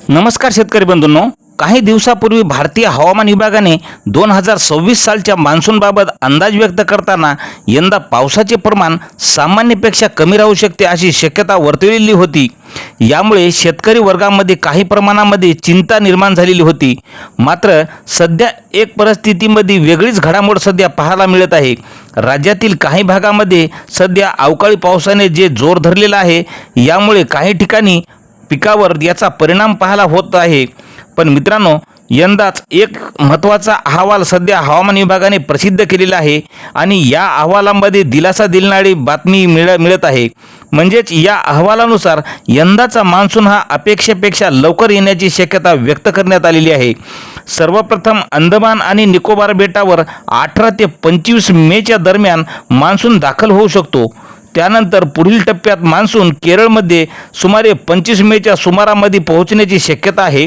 नमस्कार शेतकरी बंधूंनो, काही दिवसापूर्वी भारतीय हवामान विभागाने 2026 सालच्या मान्सूनबाबत अंदाज व्यक्त करताना यंदा पावसाचे प्रमाण सामान्यपेक्षा कमी राहू शकते अशी शक्यता वर्तवलेली होती। यामुळे शेतकरी वर्गामध्ये काही प्रमाणामध्ये चिंता निर्माण झालेली होती। मात्र सध्या एक परिस्थितीमध्ये वेगळीच घडामोड सध्या पाहायला मिळत आहे। राज्यातील काही भागामध्ये सध्या अवकाळी पावसाने जे जोर धरलेला आहे, यामुळे काही ठिकाणी पिकावर याचा परिणाम पाहायला होत आहे। पण मित्रांनो, यंदाच एक महत्त्वाचा अहवाल सध्या हवामान विभागाने प्रसिद्ध केलेला आहे आणि या अहवालामध्ये दिलासा देणारी बातमी मिळत आहे। म्हणजेच या अहवालानुसार यंदाचा मान्सून हा अपेक्षेपेक्षा लवकर येण्याची शक्यता व्यक्त करण्यात आलेली आहे। सर्वप्रथम अंदमान आणि निकोबार बेटावर 18 ते 25 मेच्या दरम्यान मान्सून दाखल होऊ शकतो। त्यानंतर पुढील टप्प्यात मान्सून केरळमध्ये सुमारे 25 मेच्या सुमारामध्ये पोहोचण्याची शक्यता आहे।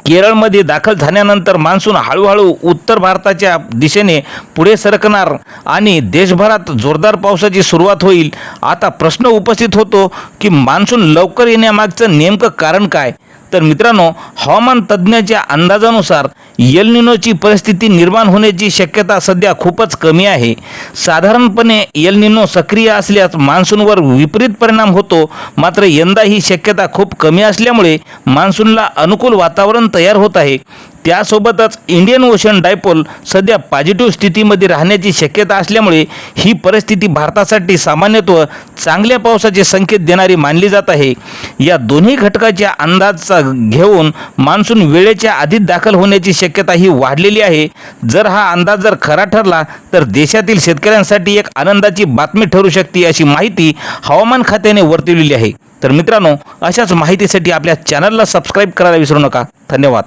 केरळमध्ये दाखल झाल्यानंतर मान्सून हळूहळू उत्तर भारताच्या दिशेने पुढे सरकणार आणि देशभरात जोरदार पावसाची सुरुवात होईल। आता प्रश्न उपस्थित होतो की मान्सून लवकर येण्यामागचं नेमकं कारण काय? तर मित्रांनो, हवामान तज्ज्ञांच्या अंदाजानुसार एल निनोची परिस्थिती निर्माण होण्याची शक्यता सध्या खूपच कमी आहे। साधारणपणे एल निनो सक्रिय असल्यास मान्सूनवर विपरीत परिणाम होतो, मात्र यंदा ही शक्यता खूप कमी असल्यामुळे मान्सूनला अनुकूल वातावरण तयार होत आहे। त्यासोबतच इंडियन ओशन डायपोल सध्या पॉझिटिव्ह स्थितीमध्ये राहण्याची शक्यता असल्यामुळे ही परिस्थिती भारतासाठी सामान्यतः चांगल्या पावसाचे संकेत देणारी मानली जात आहे। या दोन्ही घटकाच्या अंदाजाचा घेऊन मान्सून वेळेच्या आधीच दाखल होण्याची शक्यता ही वाढलेली आहे। जर हा अंदाज जर खरा ठरला तर देशातील शेतकऱ्यांसाठी एक आनंदाची बातमी ठरू शकते अशी माहिती हवामान खात्याने वर्तवलेली आहे। तर मित्रांनो, अशाच माहितीसाठी आपल्या चॅनलला सबस्क्राईब करायला विसरू नका। धन्यवाद।